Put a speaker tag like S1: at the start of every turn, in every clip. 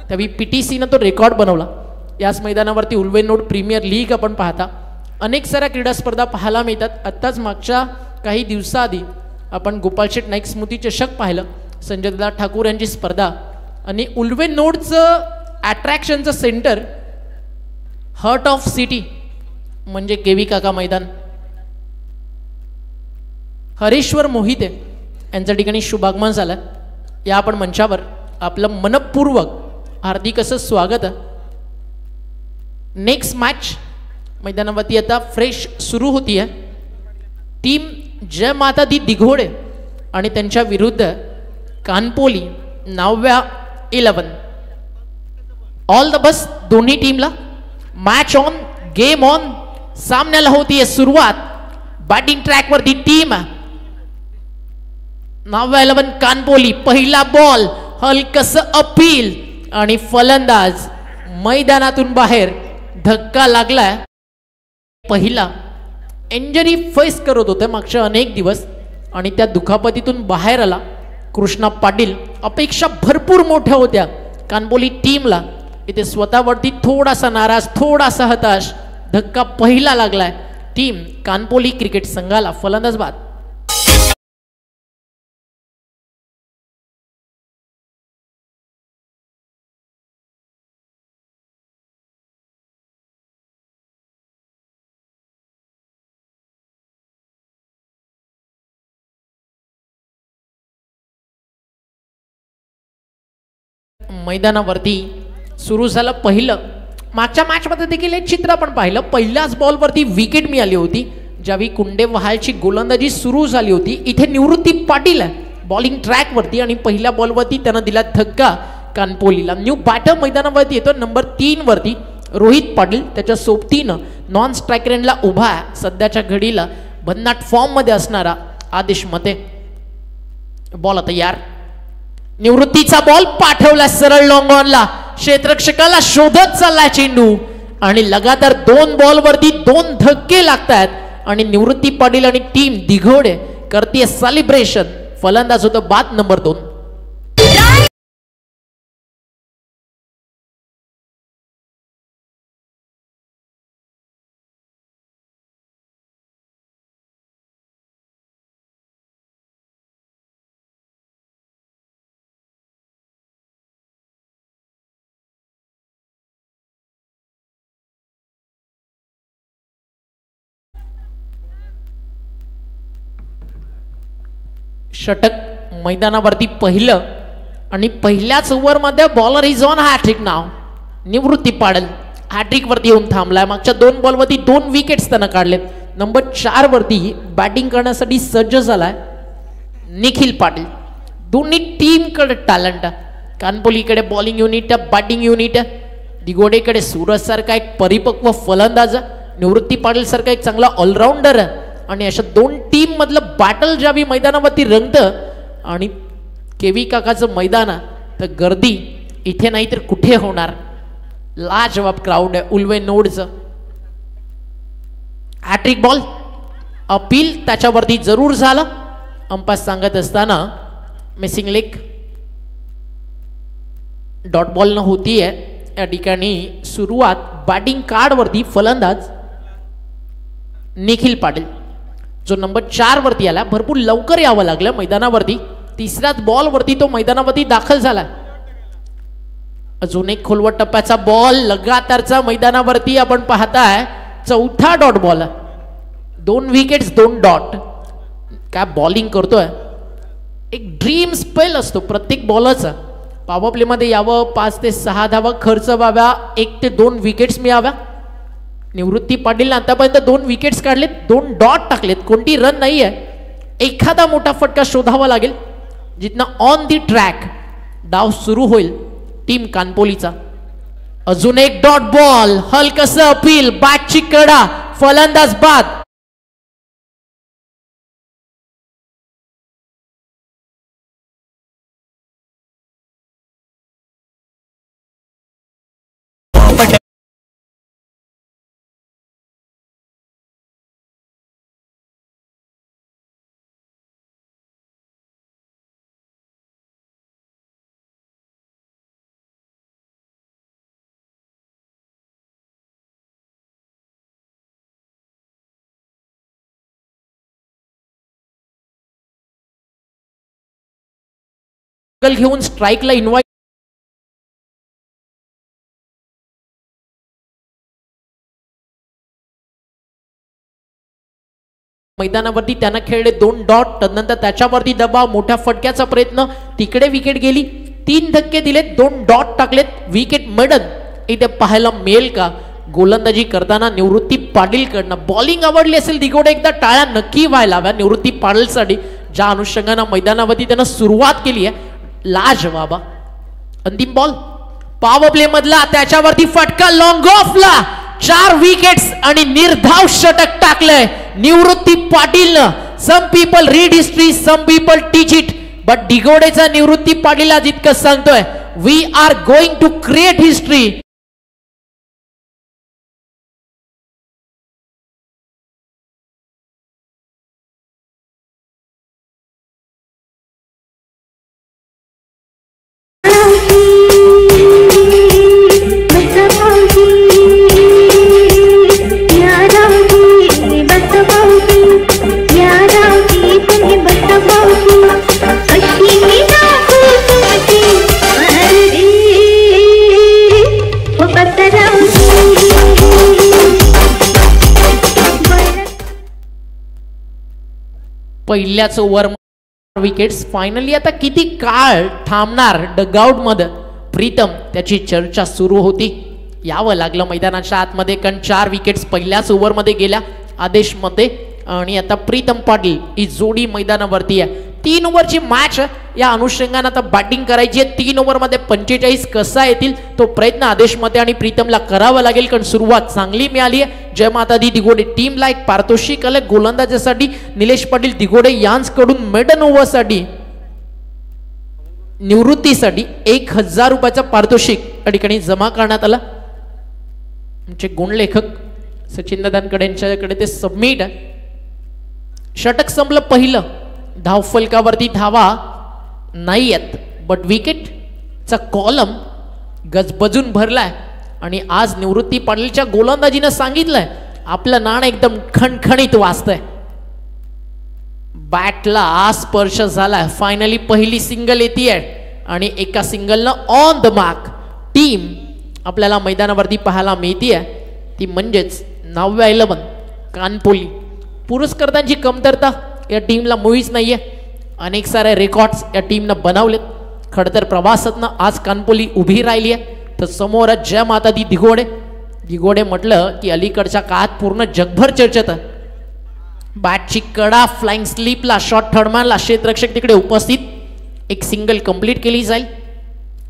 S1: त्यावेळी PTCनं तो रेकॉर्ड बनवला. याच मैदानावरती उल्वेनोड प्रीमियर लीग आपण पाहता अनेक साऱ्या क्रीडा स्पर्धा पाहायला मिळतात. आत्ताच मागच्या काही दिवसाआधी आपण गोपालशेठ नाईक स्मृती चषक पाहिलं, संजयदादा ठाकूर यांची स्पर्धा. आणि उल्वेनोडचं अट्रॅक्शनचं सेंटर हार्ट ऑफ सिटी म्हणजे केवी काका मैदान. हरेश्वर मोहिते यांच्या ठिकाणी शुभागमन झालं. या आपण मंचावर आपलं मनपूर्वक हार्दिक असं स्वागत. नेक्स्ट मॅच मैदानावरती आता फ्रेश सुरू होती आहे. टीम जय माता दी दिघोडे आणि त्यांच्या विरुद्ध कानपोली 9व्या 11. ऑल द बेस्ट दोन्ही टीमला. Match on, game on. सामन्याला होतीये सुरुवात. बॅटिंग ट्रॅक वरती टीम 9व्या 11 कानपोली. पहिला बॉल हलकस अपील आणि फलंदाज मैदानातून बाहेर. धक्का लागलाय. पहिला इंजरी फेस करत होते मागच्या अनेक दिवस आणि त्या दुखापतीतून बाहेर आला कृष्णा पाटील. अपेक्षा भरपूर मोठ्या होत्या कानपोली टीमला. इथे स्वतःवरती थोडासा नाराज, थोडासा हताश. धक्का पहिला लागलाय टीम कानपोली क्रिकेट संघाला. फलंदाज बाद. मैदानावरती सुरू झालं पहिलं. मागच्या मॅचमध्ये देखील एक चित्र आपण पाहिलं. पहिल्याच बॉलवरती विकेट मिळाली होती ज्यावेळी कुंडे वहालची गोलंदाजी सुरू झाली होती. इथे निवृत्ती पाटील बॉलिंग ट्रॅकवरती आणि पहिल्या बॉलवरती त्यानं दिला धक्का कानपोलीला. न्यू बॅटर मैदानावरती येतो नंबर 3 वरती रोहित पाटील. त्याच्या सोबतीनं नॉन स्ट्राईक रेंजला उभा आहे सध्याच्या घडीला भन्नाट फॉर्म मध्ये असणारा आदेश मते. बॉल तयार. निवृत्तीचा बॉल पाठवला सरळ लॉंग ऑनला. क्षेत्ररक्षकाला शोधत चाललाय चेंडू आणि लगातार 2 बॉलवरती 2 धक्के लागतात आणि निवृत्ती पाटील आणि टीम दिघोडे करते सेलिब्रेशन. फलंदाज होतो बाद नंबर 2. षटक मैदानावरती पहिलं आणि पहिल्याच ओव्हरमध्ये बॉलर इज ऑन हॅट्रिक नाव. निवृत्ती पाटील हॅट्रिक वरती येऊन थांबलाय. मागच्या 2 बॉलवरती 2 विकेट्स त्यानं काढलेत. नंबर 4 वरती बॅटिंग करण्यासाठी सज्ज झालाय निखिल पाटील. दोन्ही टीमकडे टॅलेंट. कानपोलीकडे बॉलिंग युनिट, बॅटिंग युनिट. दिघोडेकडे सूरज सारखा एक परिपक्व फलंदाज, निवृत्ती पाटील सारखा एक चांगला ऑलराऊंडर. आणि अशा 2 टीम मधलं बॅटल ज्यावेळी मैदानावरती रंगतं आणि केवी काकाचं मैदान तर गर्दी इथे नाही तर कुठे होणार. लाजवाब क्राऊड आहे उल्वेनोडचं. हॅट्रिक बॉल अपील त्याच्यावरती जरूर झालं. अंपायर सांगत असताना मिसिंग लेग. डॉट बॉल न होतीये या ठिकाणी सुरुवात. बॅटिंग कार्ड वरती फलंदाज निखिल पाटील जो नंबर 4 वरती आला. भरपूर लवकर यावं लागलं मैदानावरती. 3ऱ्याच बॉल वरती तो मैदानावरती दाखल झाला. अजून एक खोलवट टप्प्याचा बॉल लगातारचा मैदानावरती आपण पाहताय. 4था डॉट बॉल. 2 wickets 2 dot. काय बॉलिंग करतोय. एक ड्रीम स्पेल असतो प्रत्येक बॉलरचा. पॉवर प्ले मध्ये यावं, 5 ते 6 धावा खर्च व्हाव्या, 1 ते 2 विकेट्स मिळाव्या. निवृत्ती पाटीलने आतापर्यंत 2 विकेट्स काढलेत, 2 डॉट टाकलेत. कोणती रन नाहीये. एखादा मोठा फटका शोधावा लागेल जिथनं ऑन दी ट्रॅक डाव सुरू होईल टीम कानपोलीचा. अजून एक डॉट बॉल हलकस अपील. बॅटची कडा. फलंदाज बाद. अँगल घेऊन स्ट्राईकला इन्व्हाइट मैदानावरती त्यानं खेळले 2 डॉट. तदनंतर त्याच्यावरती दबाव, मोठ्या फटक्याचा प्रयत्न, तिकडे विकेट गेली. 3 धक्के दिलेत, 2 डॉट टाकलेत. विकेट मिळत इथे पाहायला मिळेल का? गोलंदाजी करताना निवृत्ती पाटीलकडनं बॉलिंग आवडली असेल दिगोडे एकदा टाळ्या नक्की व्हायला हव्या निवृत्ती पाटीलसाठी, ज्या अनुषंगाने मैदानावरती त्यानं सुरुवात केली आहे. लाजवाब. अंतिम बॉल पॉवर प्ले मधला, त्याच्यावरती फटका लॉंग ऑफला. 4 विकेट्स आणि निर्धाव षटक टाकलंय निवृत्ती पाटीलनं. Some people read history, some people teach it, but दिगोडेचा निवृत्ती पाटील आज इतकं सांगतोय, we are going to create history. पहिल्याच ओव्हर विकेट्स. फायनली आता किती काळ थांबणार डगआउट मध्ये प्रीतम, त्याची चर्चा सुरू होती. यावं लागलं मैदानाच्या आतमध्ये, कारण 4 विकेट्स पहिल्याच ओव्हर मध्ये गेल्या आदेश मध्ये. आणि आता प्रीतम पाटील ही जोडी मैदानावरती आहे. 3 ओव्हरची मॅच या अनुषंगाने आता बॅटिंग करायची आहे. 3 ओव्हर मध्ये 45 कसा येतील तो प्रयत्न आदेशमध्ये आणि प्रीतमला करावा लागेल, कारण सुरुवात चांगली मिळाली आहे. जय माता दी दिगोडे टीमला एक पारितोषिक आलं गोलंदाजासाठी. निलेश पाटील दिगोडे यांच्याकडून मेडन ओव्हरसाठी निवृत्तीसाठी 1000 रुपयाचं पारितोषिक या ठिकाणी जमा करण्यात आलं. आमचे गुणलेखक सचिन दादांकडे यांच्याकडे ते सबमिट आहे. षटक संपलं पहिलं. धावफलकावरती धावा नाही आहेत, बट विकेटचा कॉलम गजबजून भरलाय. आणि आज निवृत्ती पाटीलच्या गोलंदाजीनं सांगितलंय आपलं नाणं एकदम खणखणीत वाजतंय. बॅटला आज स्पर्श झालाय. फायनली पहिली सिंगल येते आणि एका सिंगलनं ऑन द मार्क टीम आपल्याला मैदानावरती पाहायला मिळते. ती म्हणजेच 9व्या 11 कानपोली. पुरस्कर्त्यांची कमतरता या टीमला मुळीच नाहीये. अनेक सारे रेकॉर्ड्स या टीमनं बनवलेत. खडतर प्रवासातनं आज कानपोली उभी राहिली आहे. तर समोर जय माता दी दिगोडे. दिगोडे म्हटलं की अलीकडच्या काळात पूर्ण जगभर चर्चेत. बॅटची कडा, फ्लाइंग स्लीपला, शॉट थर्डमॅनला, क्षेत्ररक्षक तिकडे उपस्थित. एक सिंगल कंप्लीट केली जाईल.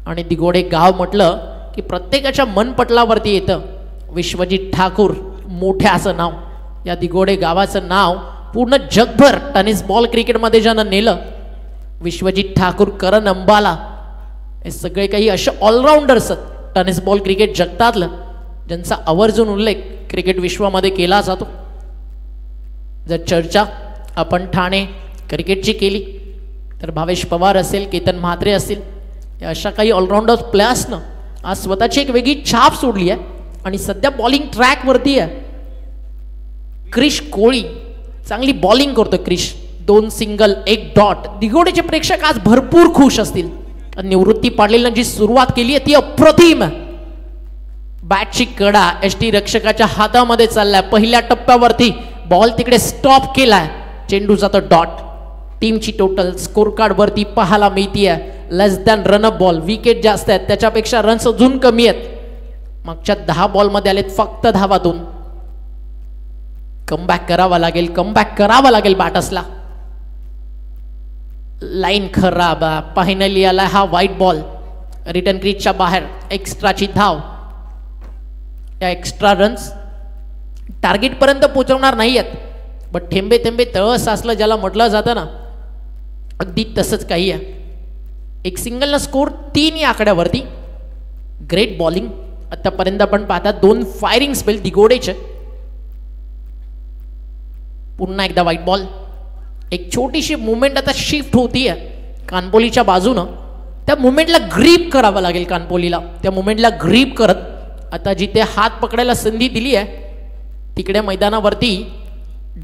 S1: आणि दिगोडे गाव म्हटलं की प्रत्येकाच्या मनपटलावरती येतं विश्वजित ठाकूर, मोठ्या असं नाव. या दिगोडे गावाचं नाव पूर्ण जगभर टेनिस बॉल क्रिकेटमध्ये ज्यानं नेलं, विश्वजित ठाकूर, करण अंबाला, हे सगळे काही असे ऑलराऊंडर्स टेनिस बॉल क्रिकेट जगतातलं, ज्यांचा आवर्जून उल्लेख क्रिकेट विश्वामध्ये केला जातो. जर चर्चा आपण ठाणे क्रिकेटची केली तर भावेश पवार असेल, केतन म्हात्रे असतील, या अशा काही ऑलराऊंडर प्लेयर्सनं आज स्वतःची एक वेगळी छाप सोडली आहे. आणि सध्या बॉलिंग ट्रॅकवरती आहे. क्रिश कोळी चांगली बॉलिंग करतो. Krish 2 single 1 dot. दिगोडेचे प्रेक्षक आज भरपूर खुश असतील. निवृत्ती पाटीलनं जी सुरुवात केली आहे ती अप्रतिम. बॅटची कडा एसटी रक्षकाच्या हातामध्ये चाललाय. पहिल्या टप्प्यावरती बॉल तिकडे स्टॉप केलाय. चेंडूचा तो डॉट. टीमची टोटल स्कोर कार्ड वरती पाहायला मिळतीये लेस दॅन रनअप बॉल. विकेट जास्त आहेत, त्याच्यापेक्षा रन्स अजून कमी आहेत. मागच्या 10 बॉलमध्ये आलेत फक्त धावा 2. कमबॅक करावा लागेल, कमबॅक करावा लागेल बॅटर्सला. लाईन खराब. फायनली आला हा व्हाईट बॉल. रिटर्न क्रीजच्या बाहेर. एक्स्ट्राची धाव. या एक्स्ट्रा रन्स टार्गेट पर्यंत पोहोचवणार नाही आहेत, बट थेंबे थेंबे तळ साचलं ज्याला म्हटलं जातं ना, अगदी तसंच काही आहे. एक सिंगलनं स्कोर 3 या आकड्यावरती. ग्रेट बॉलिंग आतापर्यंत आपण पाहता. 2 फायरिंग स्पेल दिगोडेचे. पुन्हा एकदा व्हाईट बॉल. एक छोटीशी मुवमेंट आता शिफ्ट होतीये कानपोलीच्या बाजूनं. त्या मुवमेंटला ग्रीप करावं लागेल कानपोलीला. त्या मुवमेंटला ग्रीप करत आता जिथे हात पकडायला संधी दिली आहे तिकडे मैदानावरती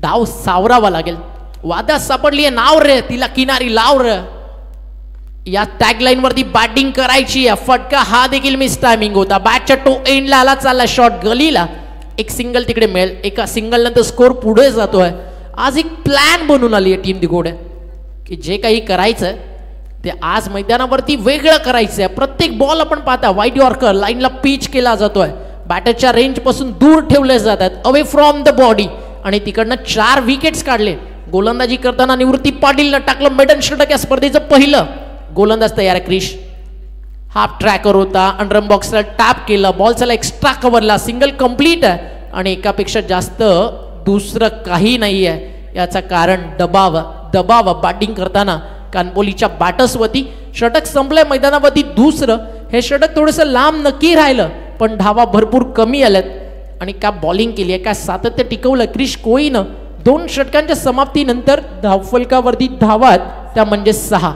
S1: डाव सावरावा लागेल. वादात सापडली आहे, नाव रे तिला, किनारी लाव रे. या टॅगलाईन वरती बॅटिंग करायची आहे. फटका हा देखील मिस टायमिंग होता. बॅटच्या टो एंडला आला, चालला शॉट गलीला. एक सिंगल तिकडे मिळेल. एका सिंगल नंतर स्कोर पुढे जातोय. आज एक प्लॅन बनून आली आहे टीम दिघोड्या की जे काही करायचं ते आज मैदानावरती वेगळं करायचं आहे. प्रत्येक बॉल आपण पाहता वाईट यॉर्कर लाईनला पिच केला जातोय. बॅटरच्या रेंज पासून दूर ठेवले जातात, अवे फ्रॉम द बॉडी. आणि तिकडनं 4 विकेट्स काढले. गोलंदाजी करताना निवृत्ती पाटीलनं टाकलं मेडन षटक. या स्पर्धेचं पहिलं गोलंदाज तयार आहे क्रिश. हाफ ट्रॅकर होता, अंडरम बॉक्सला टॅप केलं, बॉल चला एक्स्ट्रा कव्हरला, सिंगल कंप्लीट आहे. आणि एकापेक्षा जास्त दुसरं काही नाही आहे. याचं कारण दबाव बॅटिंग करताना कानपोलीच्या बॅटर्सवरती. षटक संपलंय मैदानावरती दुसरं. हे षटक थोडंसं लांब नक्की राहिलं पण धावा भरपूर कमी आल्यात. आणि काय बॉलिंग केली आहे, काय सातत्य टिकवलं क्रिश कोहलीनं. 2 षटकांच्या समाप्तीनंतर धावफलकावरती धावात त्या म्हणजे 6.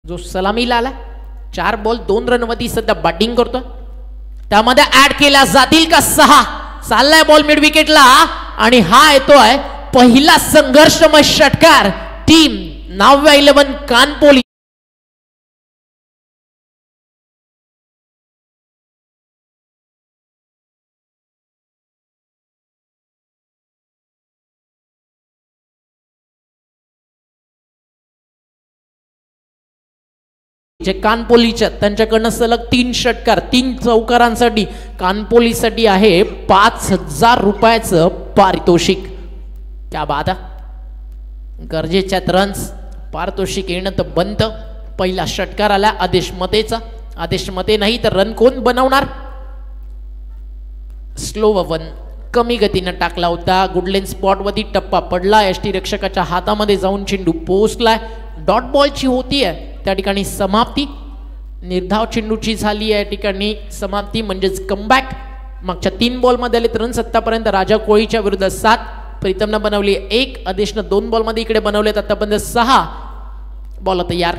S1: जो सलामीला आला 4 बॉल 2 रनवरती सध्या बॅटिंग करतोय. त्यामध्ये ऍड केल्या जातील का 6. चाललाय बॉल मिड विकेटला आणि हा येतोय पहिला संघर्षमय षटकार टीम नाव्या 11 कानपोली. जे कानपोलीच्या त्यांच्याकडनं सलग 3 षटकार 3 चौकारांसाठी कानपोलीसाठी आहे 5000 रुपयाचं पारितोषिक. क्या बात आहे. गरजेच्या रन्स पारितोषिक येणं तर बंद. पहिला षटकार आला आदेश मतेचा. आदेश मते नाही तर रन कोण बनवणार. स्लो वन कमी गतीनं टाकला होता. गुडलेन स्पॉट वरती टप्पा पडला. एसटी रक्षकाच्या हातामध्ये जाऊन चेंडू पोहोचलाय. डॉट बॉलची होती आहे त्या ठिकाणी समाप्ती. निर्धाव चेंडूची झाली आहे ठिकाणी समाप्ती म्हणजेच कमबॅक. मागच्या 3 बॉलमध्ये आले रन्स आतापर्यंत राजा कोळीच्या विरुद्ध 7. प्रीतमनं बनवली 1. आदेशनं 2 बॉलमध्ये इकडे बनवलेत आतापर्यंत 6 बॉल तयार.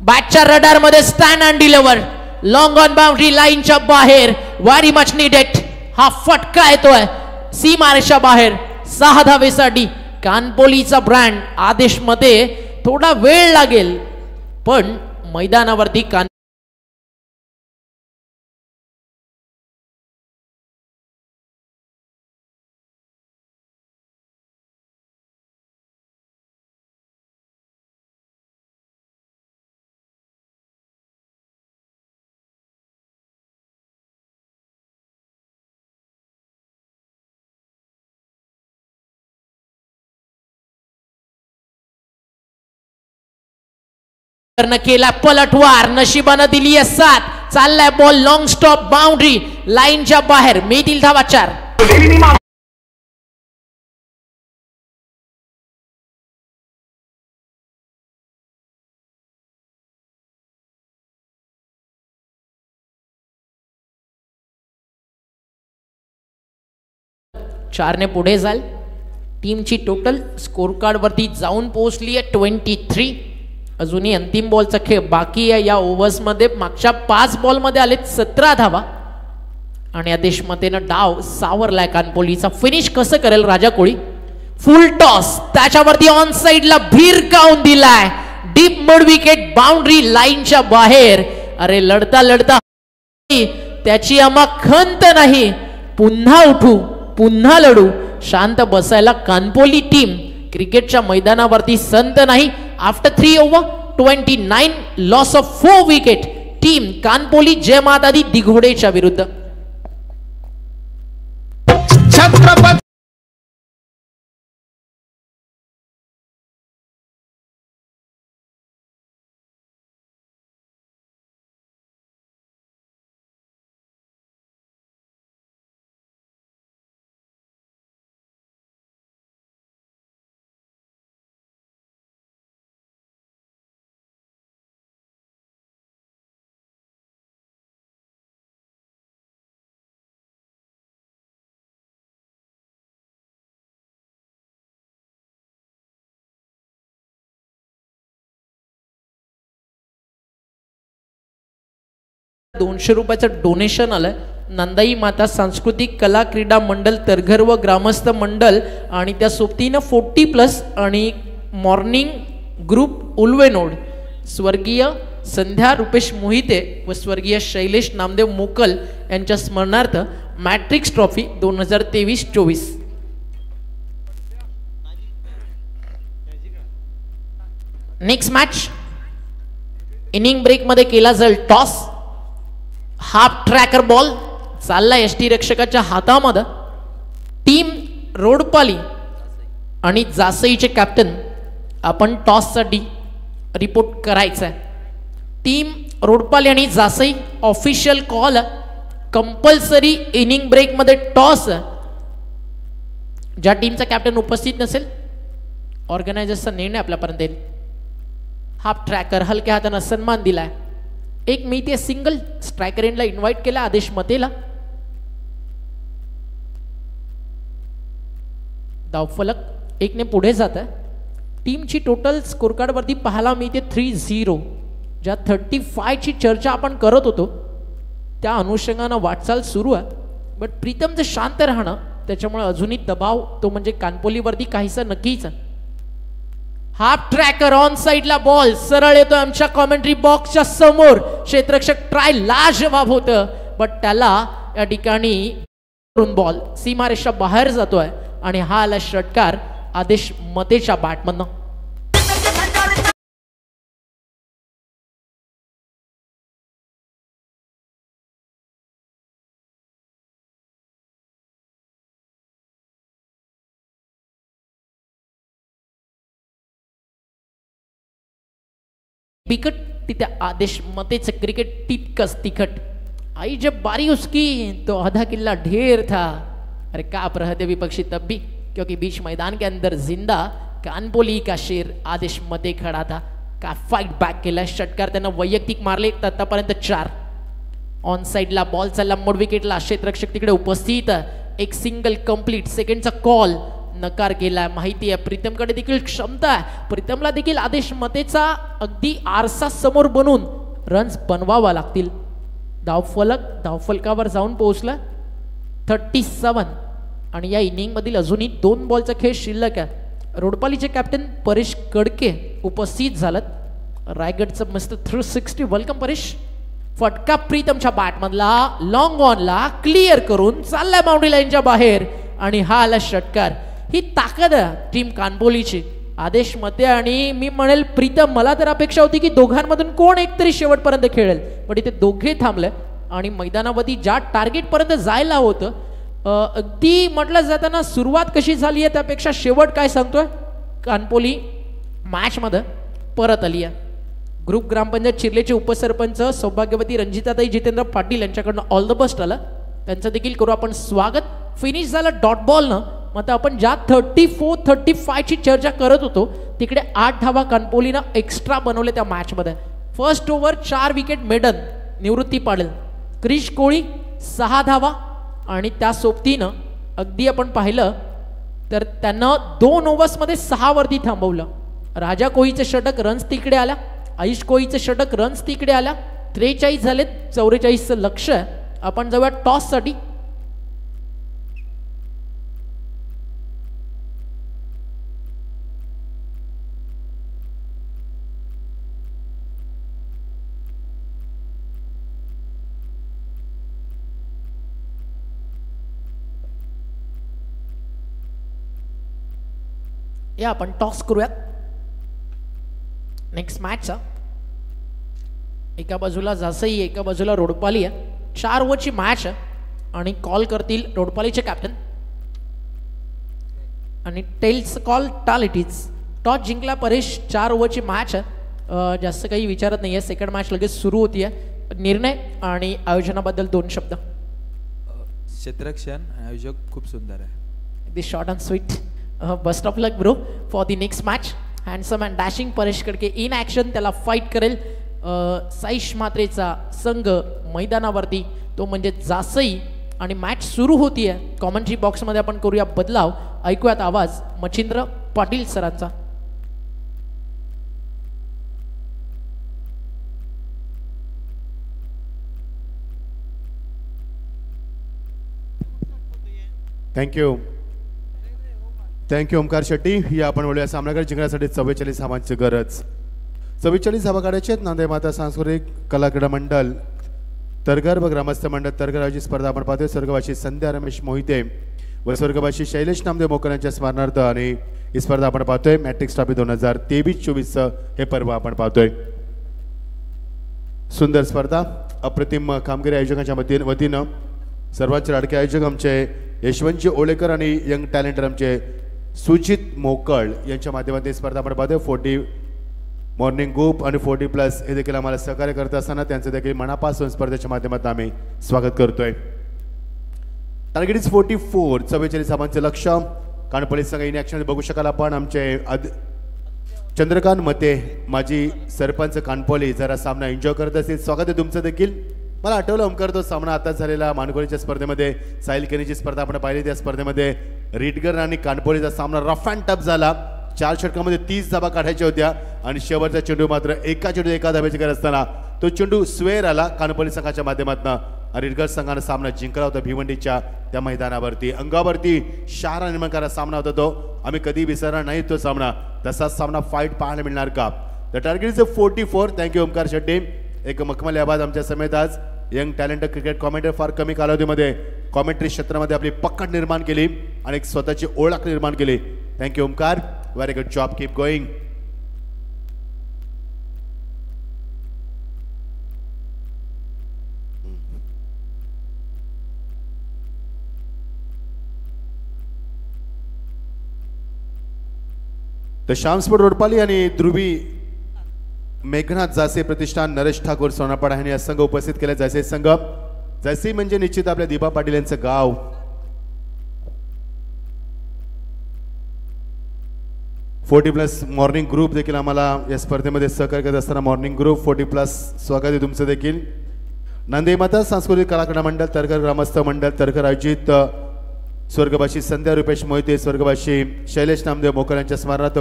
S1: बॅटच्या रडार मध्ये stand and deliver long on boundary लाईनच्या बाहेर. Very much needed. हा फटका येतोय सीमारेषा बाहेर 6 धावेसाठी. कानपोलीचा ब्रँड आदेश मध्ये थोडा वेळ लागेल पण मैदानावरती केला पलटवार. नशिबानं दिली आहे 7. चाललाय बॉल लॉंग स्टॉप बाउंड्री लाईनच्या बाहेर. मिळतील धावा 4. 4 पुढे जाईल. टीमची टोटल स्कोर कार्ड वरती जाऊन पोहोचली आहे 23. अजूनही अंतिम बॉलचा खेळ बाकी आहे. या ओव्हर्समध्ये मागच्या 5 बॉलमध्ये आलेत 17 धावा आणि आदेश मतेनं डाव सावरलाय कानपोलीचा. फिनिश कसं करेल राजा कोळी. फुल टॉस त्याच्यावरती ऑन साइडला भिरकावून दिलाय. डीप मिड विकेट बाउंड्री लाईनच्या बाहेर. अरे लढता लढता त्याची आम्हा खंत नाही. पुन्हा उठू पुन्हा लढू. शांत बसायला कानपोली टीम क्रिकेटच्या मैदानावरती संत नाही. After 3 over 29 loss of 4 wicket. Team Kanpoli Jai Mata Di दिघोडेच्या विरुद्ध. छत्रपती ₹200 डोनेशन आलंय. नंदाई माता सांस्कृतिक कला क्रीडा मंडळ तरघर व ग्रामस्थ मंडळ आणि त्या सोबतीनं 40+ आणि मॉर्निंग ग्रुप उल्वेनोड. स्वर्गीय संध्या रुपेश मोहिते व स्वर्गीय शैलेश नामदेव मोकल यांच्या स्मरणार्थ matrix trophy 2023-24. Next match inning break मध्ये केला जाईल टॉस. हाफ ट्रॅकर बॉल चालला एसटी रक्षकाच्या हातामध्ये. टीम रोडपाली आणि जासईचे कॅप्टन आपण टॉस साठी रिपोर्ट करायचा आहे. टीम रोडपाली आणि Jasai official call compulsory inning break मध्ये टॉस. ज्या टीमचा कॅप्टन उपस्थित नसेल ऑर्गनायझर्सचा निर्णय आपल्यापर्यंत येईल. हाफ ट्रॅकर हलक्या हाताने सन्मान दिलाय. एक मी ते सिंगल स्ट्रायकर एंडला इन्व्हाइट केला आदेश मतेला. धावफलक 1 ने पुढे जात आहे. टीमची टोटल स्कोर कार्ड वरती पाहायला मी ते 3-0. ज्या 35 ची चर्चा आपण करत होतो त्या अनुषंगाने वाटचाल सुरू आहे. बट प्रीतमचं शांत राहणं त्याच्यामुळे अजूनही दबाव तो म्हणजे कानपोलीवरती काहीसा नक्कीच. हाफ ट्रॅकर ऑन साइडला बॉल सरळ येतो आमच्या कॉमेंट्री बॉक्सच्या समोर. क्षेत्ररक्षक ट्राय लाजवाब होतं बट त्याला या ठिकाणी बॉल सीमारेषा बाहेर जातोय आणि हा आला षटकार आदेश मतेच्या बॅटमधनं. बिकट तिथे आदेश मतेचं क्रिकेट तितकंच तिखट. आई जब बारी उसकी तो आधा किल्ला ढेर था. अरे का प्रहते विपक्षी तब भी क्योंकि बीच मैदान के अंदर जिंदा कानपोली का शेर आदेश मते खड़ा था. का फाइट बॅक केला. षटकार त्यानं वैयक्तिक मारले. आतापर्यंत 4. ऑन साइडला बॉल चालला मोड विकेटला. क्षेत्ररक्षक तिकडे उपस्थित. एक सिंगल कंप्लीट. सेकंडचा कॉल नकार केला. माहिती आहे प्रीतमकडे देखील क्षमता आहे. प्रीतमला देखील आदेश मतेचा अगदी आरसा समोर बनून रन्स बनवावा लागतील. धावफलकावर जाऊन पोहोचला 37 आणि या इनिंग मधील अजूनही 2 बॉलचा खेळ शिल्लक आहे. रोडपालीचे कॅप्टन परेश कडके उपस्थित झालेत. रायगडचं मस्त 360 वेलकम परेश. फटका प्रीतमच्या बॅटमधला लॉंग ऑनला क्लिअर करून चाललाय बाउंड्री लाईनच्या बाहेर आणि हा आला षटकार. ही ताकद आहे टीम कानपोलीची. आदेश मते आणि मी म्हणेल प्रीतम. मला तर अपेक्षा होती की दोघांमधून कोण एकतरी शेवटपर्यंत खेळेल पण इथे दोघे थांबले आणि मैदानावरती ज्या टार्गेट पर्यंत जायला होतं अगदी म्हटलं जाताना सुरुवात कशी झाली आहे त्यापेक्षा शेवट काय सांगतोय कानपोली मॅच मध्ये परत आली आहे. ग्रुप ग्रामपंचायत चिर्लेचे उपसरपंच सौभाग्यवती रंजिताताई जितेंद्र पाटील यांच्याकडनं ऑल द बेस्ट आलं. त्यांचं देखील करू आपण स्वागत. फिनिश झालं डॉट बॉलनं. मग आपण ज्या 34-35 ची चर्चा करत होतो तिकडे 8 धावा कानपोलीनं एक्स्ट्रा बनवले त्या मॅच मध्ये. फर्स्ट ओव्हर 4 विकेट मेडन निवृत्ती पाटील. क्रिश कोळी 6 धावा आणि त्या सोबतीनं अगदी आपण पाहिलं तर त्यानं 2 ओव्हर्समध्ये 6 वरती थांबवलं. राजा कोळीचं षटक रन्स तिकडे आला, आयुष कोळीचं षटक रन्स तिकडे आला. 43 झालेत, 44चं लक्ष आहे. आपण जाऊया टॉससाठी. या आपण टॉस करूयात. नेक्स्ट मॅच एका बाजूला जासई, एका बाजूला रोडपाली आहे. 4 ओव्हरची मॅच आहे आणि कॉल करतील रोडपालीचे कॅप्टन आणि टेल्स कॉल टाल इट इज. टॉस जिंकला परेश. 4 ओव्हरची मॅच आहे, जास्त काही विचारत नाही आहे. सेकंड मॅच लगेच सुरू होती आहे. निर्णय आणि आयोजनाबद्दल 2 शब्द.
S2: क्षेत्ररक्षण आयोजक खूप सुंदर आहे.
S1: This short and sweet. Best of luck bro for the next match. Handsome and dashing Paresh Kadke in action, त्याला फाईट करेल साईश मात्रेचा संघ मैदानावरती, तो म्हणजे जासई. आणि मॅच सुरू होती आहे. कॉमेंट्री बॉक्समध्ये आपण करूया बदलाव. ऐकूयात आवाज मच्छिंद्र पाटील सरांचा.
S3: थँक्यू ओमकार शेट्टी. या आपण बोलूया सामन्याकडे जिंकण्यासाठी 44 धावांची गरज. 44 धावा काढायचे आहेत. नांदेड माता सांस्कृतिक कला क्रीडा मंडळ तरघर व ग्रामस्थ मंडळ तरघर आयोजित स्पर्धा आपण पाहतोय. स्वर्गवासी संध्या रमेश मोहिते व स्वर्गवासी शैलेश नामदेव मोकर यांच्या स्मरणार्थ आणि ही स्पर्धा आपण पाहतोय. मॅट्रिक्स ट्रॉफी 2023-24 हे पर्व आपण पाहतोय. सुंदर स्पर्धा, अप्रतिम कामगिरी आयोजकांच्या वतीनं सर्वांचे लाडके आयोजक आमचे यशवंतजी ओळेकर आणि यंग टॅलेंटर आमचे सुजित मोकळ यांच्या माध्यमातून स्पर्धा आपण पाहतोय. 40 मॉर्निंग ग्रुप आणि 40+ हे देखील आम्हाला सहकार्य करत असताना त्यांचं देखील मनापासून स्पर्धेच्या माध्यमातून आम्ही स्वागत करतोय. Target is 44. 44 धावांचे लक्ष. कानपळी संघ इन ॲक्शन बघू शकाल आपण. आमचे चंद्रकांत मते माजी सरपंच कानपोली जरा सामना एन्जॉय करत असतील. स्वागत आहे तुमचं देखील. मला आठवलं ओमकार, तो सामना आता झालेला मानकोलीच्या स्पर्धेमध्ये साहिल केनीची स्पर्धा आपण पाहिली. त्या स्पर्धेमध्ये रिटगर आणि कानपोलीचा सामना रफ अँड टफ झाला. 4 षटकामध्ये 30 धावा काढायच्या होत्या आणि शेवटचा चेंडू मात्र एका धाब्याची गरज असताना तो चेंडू स्वेर आला कानपोली संघाच्या माध्यमातून. रिटगर संघानं सामना जिंकला होता भिवंडीच्या त्या मैदानावरती. अंगावरती शहारा निर्माण करा सामना होता तो. आम्ही कधी विसरणार नाही तो सामना. तसाच सामना फाईट पाहायला मिळणार का? The target is 44. Thank you Omkar Shetty. एक मखमल आवाज आमच्या समेत आज यंग टॅलेंट क्रिकेट कॉमेंटर फार कमी कालावधीमध्ये कॉमेंट्री क्षेत्रामध्ये आपली पकड निर्माण केली आणि एक स्वतःची ओळख निर्माण केली. Thank you Omkar. Very good job. Keep going. तर श्यामस्पोर्ट रोडपाली आणि ध्रुवी मेघनाथ जासे प्रतिष्ठान नरेश ठाकूर सोनापाडा यांनी संघ उपस्थित केला. जासे संघ, जासे म्हणजे निश्चित आपल्या दिबा पाटील यांचं गाव. +40 मॉर्निंग ग्रुप देखील आम्हाला या स्पर्धेमध्ये सहकार्य करत असताना मॉर्निंग ग्रुप 40+ स्वागत आहे तुमचं देखील. नांदेड माता सांस्कृतिक कलाक्रीडा मंडळ तरघर ग्रामस्थ मंडळ तरघर आयोजित स्वर्गवासी संध्या रुपेश मोहिते स्वर्गवासी शैलेश नामदेव मोकर यांच्या स्मरणार्थ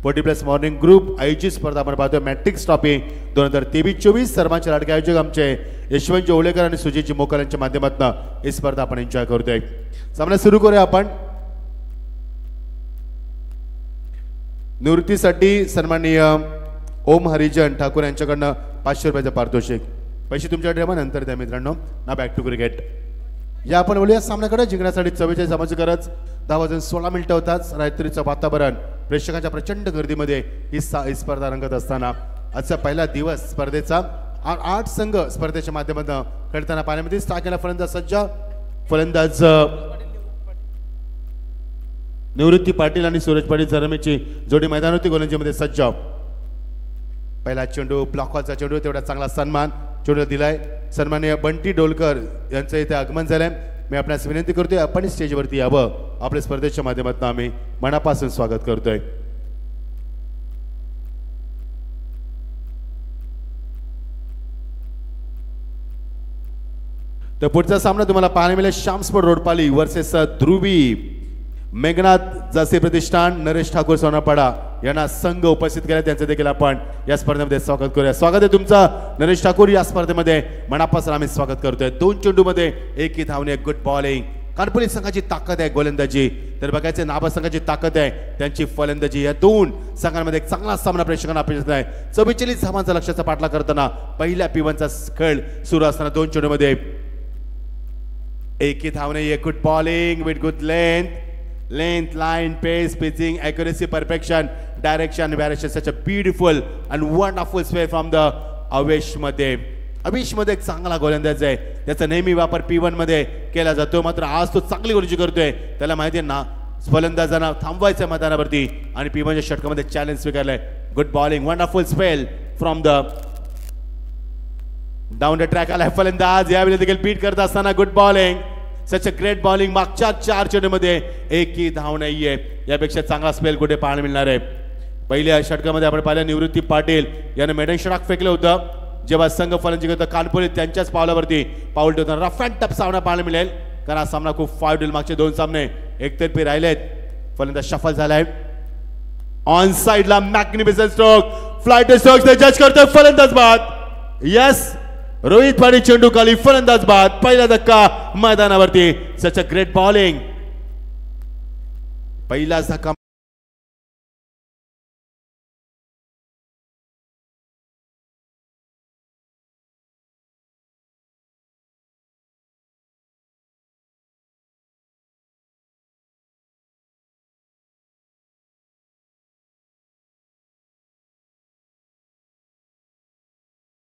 S3: 40+ मॉर्निंग ग्रुप आयोजित स्पर्धा आपण पाहतोय. Matrix trophy 2023-24. सर्वांचे लाडके आयोजक आमचे यशवंतजी ओळेकर आणि सुजितजी मोकर यांच्या माध्यमातून ही स्पर्धा आपण एन्जॉय करतोय. सामना सुरू करूया आपण. निवृत्तीसाठी सन्माननीय ओम हरिजन ठाकूर यांच्याकडनं 500 रुपयाचं पारितोषिक. पैसे तुमच्याकडे ठेवा, नंतर द्या मित्रांनो. ना बॅक टू क्रिकेट. या आपण बोलूया सामन्याकडे. जिंकण्यासाठी 44 धावांची गरज. 10:16 होताच रात्रीचं वातावरण प्रेक्षकांच्या प्रचंड गर्दीमध्ये ही स्पर्धा रंगत असताना आजचा पहिला दिवस स्पर्धेचा. 8 संघ स्पर्धेच्या माध्यमातून खेळताना पाण्यामध्ये. स्टार्ट केला फलंदाज सज्ज. फलंदाज निवृत्ती पाटील आणि सूरज पाटील जरमेची जोडी मैदानावरती गोलंदाजीमध्ये सज्ज. पहिला चेंडू ब्लॉकचा चेंडू, तेवढा चांगला सन्मान चेंडू दिलाय. सन्माननीय बंटी डोलकर यांचं इथे आगमन झालंय. मी आपणास विनंती करतोय आपण स्टेजवरती यावं. आपल्या स्पर्धेच्या माध्यमातून आम्ही मनापासून स्वागत करतोय. तर पुढचा सामना तुम्हाला पाहायला मिळेल श्याम स्पोर्ट रोडपाली वर्सेस ध्रुवी मेघनाथ जसे प्रतिष्ठान नरेश ठाकूर सोनापाडा यांना संघ उपस्थित केला त्यांचं देखील आपण या स्पर्धेमध्ये स्वागत करूया. स्वागत आहे तुमचं नरेश ठाकूर या स्पर्धेमध्ये मनापासून आम्ही स्वागत करतोय. 2 चेंडूमध्ये 1 धावणे गुड बॉलिंग. कानपुली संघाची ताकद आहे गोलंदाजी तर बघायचे नाभा संघाची ताकद आहे त्यांची फलंदाजी. या 2 संघांमध्ये एक चांगला सामना प्रेक्षकांना अपेक्षित आहे. 44 धावांचा लक्ष्याचा पाठला करताना पहिल्या P1चा खेळ सुरू असताना 2 चेंडूमध्ये 1 धावणे good bowling with good length, line, pace, pitching, accuracy, perfection, direction, variation, such a beautiful and wonderful spray from the Avesh मध्ये एक चांगला गोलंदाज आहे. त्याचा नेहमी वापर P1 मध्ये केला जातो मात्र आज तो चांगली गोलंदाजी करतोय. त्याला माहिती आहे ना फलंदाजांना थांबवायचं मैदानावरती आणि P1च्या षटकामध्ये चॅलेंज स्वीकारलंय. Good bowling wonderful spell from the down the track आलाय फलंदाज यावेळी देखील बीट करत असताना good bowling such a great bowling. मागच्या 4 चेंडूमध्ये 1 धाव नाहीये. यापेक्षा चांगला स्पेल कुठे पाहायला मिळणार आहे. पहिल्या षटकामध्ये आपण पाहिलं निवृत्ती पाटील याने मेडन षटक फेकलं होतं जेव्हा संघ फलंदाजी करतो कानपुरी त्यांच्याच पावलावरती पाऊल ठेवताना रफ अँड टफ सामना पाहायला मिळेल कारण हा सामना खूप फाईट होईल. मागचे 2 सामने एकतर्फी राहिलेत. फलंदाज शफल झालाय ऑन साइडला मॅग्निफिसंट स्ट्रोक फ्लाइट स्ट्रोक्स जज करतोय फलंदाज बाद. यस रोहित पाटील चेंडू खाली फलंदाज बाद. पहिला धक्का मैदानावरती सच अ ग्रेट बॉलिंग. पहिला धक्का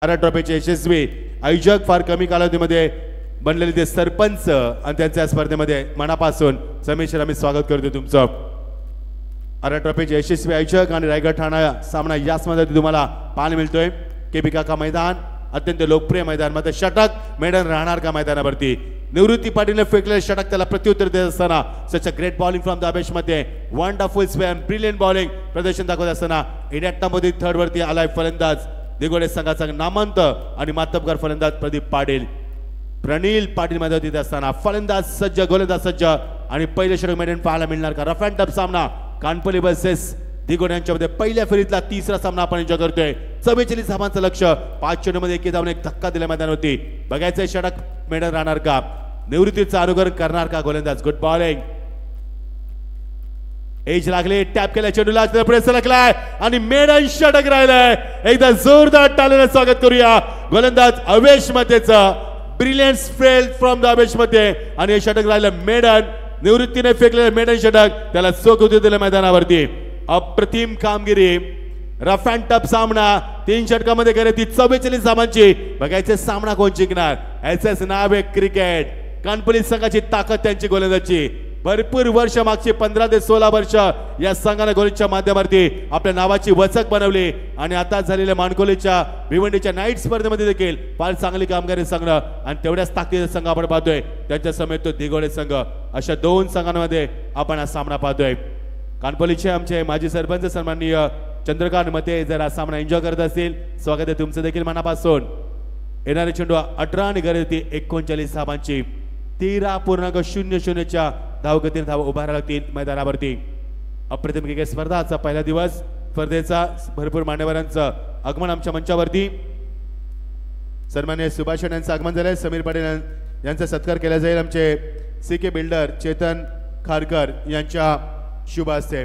S3: ट्रॉफीचे यशस्वी आयोजक फार कमी कालावधीमध्ये बनलेले ते सरपंच आणि त्यांच्या स्पर्धेमध्ये मनापासून समीर आम्ही स्वागत करतो तुमचं. आरा ट्रॉफीचे यशस्वी आयोजक आणि रायगड ठाणा सामना या स्पर्धेत तुम्हाला पाहायला मिळतोय. केबी काका मैदान अत्यंत लोकप्रिय मैदान मात्र षटक मेडन राहणार का मैदानावरती. निवृत्ती पाटीलने फेकलेले षटक त्याला प्रत्युत्तर देत असताना such a great bowling from the Avesh मध्ये वंडरफुल स्पेन ब्रिलियंट बॉलिंग प्रदर्शन दाखवत असताना इडॅक्टामध्ये 3rd वरती आलाय फलंदाज दिगोडे संघाचा नामवंत आणि मातबगार फलंदाज प्रदीप पाटील. प्रणील पाटील मैदानात असताना फलंदाज सज्ज गोलंदाज सज्ज आणि पहिले षटक मेडन पाहायला मिळणार का. रफ अँड टफ सामना कानपुली वर्सेस दिगोडे यांच्यामध्ये पहिल्या फेरीतला 3रा सामना आपण एन्जॉय करतोय. 44 धावांचं लक्ष 5 चेंडूमध्ये 1 धावने एक धक्का दिला मैदानावरती. बघायचंय षटक मेडन राहणार का निवृत्तीचं अनुकरण करणार का गोलंदाज. गुड बॉलिंग एज लागले टॅप केल्या चेंडूला प्रेस लागलाय आणि मेडन षटक राहिलंय. एकदा जोरदार टाळ्याने स्वागत करूया गोलंदाज अवेश मध्येचं brilliant spell from the Avesh मध्ये आणि हे षटक राहिलं मेडन निवृत्तीने फेकलेलं मेडन षटक त्याला चोख होते दिलं मैदानावरती. अप्रतिम कामगिरी रफ अँड टफ सामना 3 षटकामध्ये करे ती 44 धावांची. बघायचे सामना कोण जिंकणार याचंच नाव आहे क्रिकेट. कानपुली संघाची ताकद त्यांची गोलंदाजी भरपूर वर्ष मागची 15 ते 16 वर्ष या संघाने गोलच्या माध्यमावरती आपल्या नावाची वचक बनवली आणि आता झालेल्या मानकोलीच्या भिवंडीच्या नाईट स्पर्धेमध्ये देखील फार चांगली कामगिरी संघ आणि तेवढ्याच ताकदीचा संघ आपण पाहतोय. त्यांच्या समेत तो दिगोडे संघ अशा 2 संघांमध्ये आपण हा सामना पाहतोय. कानपुलीचे आमचे माजी सरपंच सन्माननीय चंद्रकांत मते जर हा सामना एन्जॉय करत असतील स्वागत आहे तुमचं देखील मनापासून. येणारे चेंडू 18 आणि गती 39 धावांची 13.00 धावगतीने धाव उभारायला लागतील मैदानावरती. अप्रतिम क्रिकेट स्पर्धा आजचा पहिला दिवस स्पर्धेचा भरपूर मान्यवरांचं आगमन आमच्या मंचावरती. सन्माननीय सुभाष यांचं आगमन झालंय. समीर पाटील यांचा सत्कार केला जाईल आमचे CK बिल्डर चेतन खारकर यांच्या शुभ हस्ते.